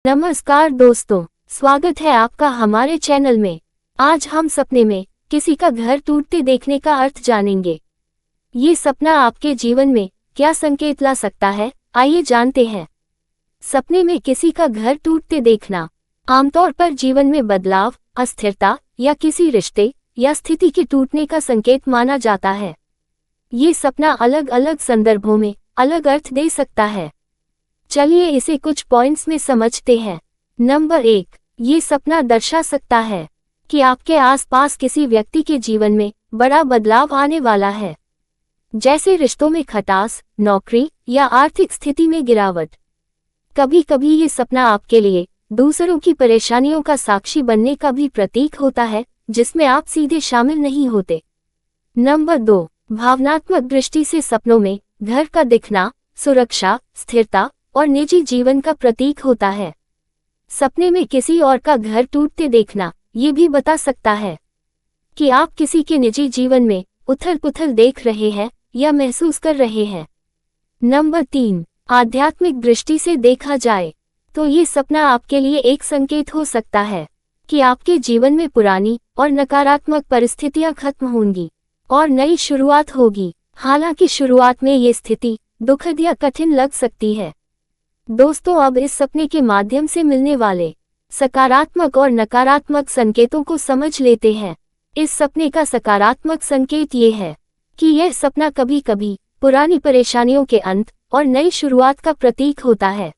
नमस्कार दोस्तों, स्वागत है आपका हमारे चैनल में। आज हम सपने में किसी का घर टूटते देखने का अर्थ जानेंगे। ये सपना आपके जीवन में क्या संकेत ला सकता है, आइए जानते हैं। सपने में किसी का घर टूटते देखना आमतौर पर जीवन में बदलाव, अस्थिरता या किसी रिश्ते या स्थिति के टूटने का संकेत माना जाता है। ये सपना अलग अलग संदर्भों में अलग अर्थ दे सकता है। चलिए इसे कुछ पॉइंट्स में समझते हैं। नंबर 1, ये सपना दर्शा सकता है कि आपके आसपास किसी व्यक्ति के जीवन में बड़ा बदलाव आने वाला है, जैसे रिश्तों में खटास, नौकरी या आर्थिक स्थिति में गिरावट। कभी कभी ये सपना आपके लिए दूसरों की परेशानियों का साक्षी बनने का भी प्रतीक होता है, जिसमें आप सीधे शामिल नहीं होते। नंबर 2, भावनात्मक दृष्टि से सपनों में घर का दिखना सुरक्षा, स्थिरता और निजी जीवन का प्रतीक होता है। सपने में किसी और का घर टूटते देखना ये भी बता सकता है कि आप किसी के निजी जीवन में उथल-पुथल देख रहे हैं या महसूस कर रहे हैं। नंबर 3, आध्यात्मिक दृष्टि से देखा जाए तो ये सपना आपके लिए एक संकेत हो सकता है कि आपके जीवन में पुरानी और नकारात्मक परिस्थितियां खत्म होंगी और नई शुरुआत होगी। हालांकि शुरुआत में ये स्थिति दुखद या कठिन लग सकती है। दोस्तों, अब इस सपने के माध्यम से मिलने वाले सकारात्मक और नकारात्मक संकेतों को समझ लेते हैं। इस सपने का सकारात्मक संकेत ये है कि यह सपना कभी कभी पुरानी परेशानियों के अंत और नई शुरुआत का प्रतीक होता है,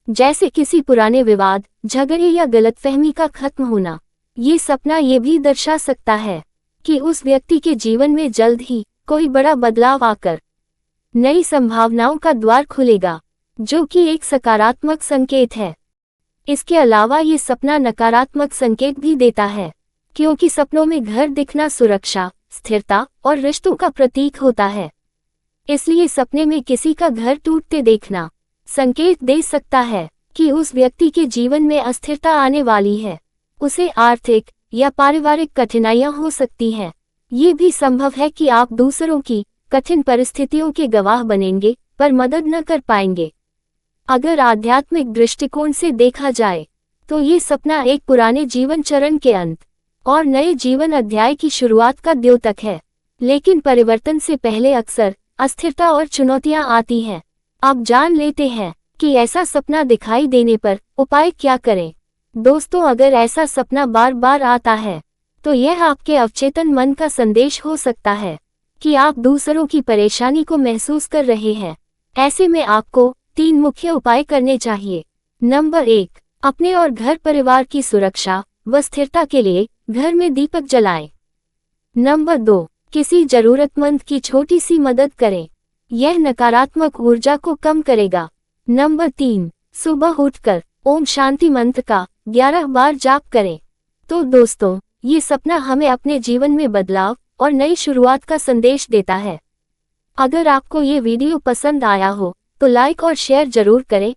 जैसे किसी पुराने विवाद, झगड़े या गलतफहमी का खत्म होना। ये सपना ये भी दर्शा सकता है कि उस व्यक्ति के जीवन में जल्द ही कोई बड़ा बदलाव आकर नई संभावनाओं का द्वार खुलेगा, जो कि एक सकारात्मक संकेत है। इसके अलावा ये सपना नकारात्मक संकेत भी देता है, क्योंकि सपनों में घर दिखना सुरक्षा, स्थिरता और रिश्तों का प्रतीक होता है। इसलिए सपने में किसी का घर टूटते देखना संकेत दे सकता है कि उस व्यक्ति के जीवन में अस्थिरता आने वाली है। उसे आर्थिक या पारिवारिक कठिनाइयां हो सकती हैं। ये भी संभव है कि आप दूसरों की कठिन परिस्थितियों के गवाह बनेंगे पर मदद न कर पाएंगे। अगर आध्यात्मिक दृष्टिकोण से देखा जाए तो ये सपना एक पुराने जीवन चरण के अंत और नए जीवन अध्याय की शुरुआत का द्योतक है। लेकिन परिवर्तन से पहले अक्सर अस्थिरता और चुनौतियां आती हैं। अब जान लेते हैं कि ऐसा सपना दिखाई देने पर उपाय क्या करें। दोस्तों, अगर ऐसा सपना बार बार आता है तो यह आपके अवचेतन मन का संदेश हो सकता है कि आप दूसरों की परेशानी को महसूस कर रहे हैं। ऐसे में आपको 3 मुख्य उपाय करने चाहिए। नंबर 1, अपने और घर परिवार की सुरक्षा व स्थिरता के लिए घर में दीपक जलाएं। नंबर 2, किसी जरूरतमंद की छोटी सी मदद करें। यह नकारात्मक ऊर्जा को कम करेगा। नंबर 3, सुबह उठकर ओम शांति मंत्र का 11 बार जाप करें। तो दोस्तों, ये सपना हमें अपने जीवन में बदलाव और नई शुरुआत का संदेश देता है। अगर आपको ये वीडियो पसंद आया हो तो लाइक और शेयर जरूर करें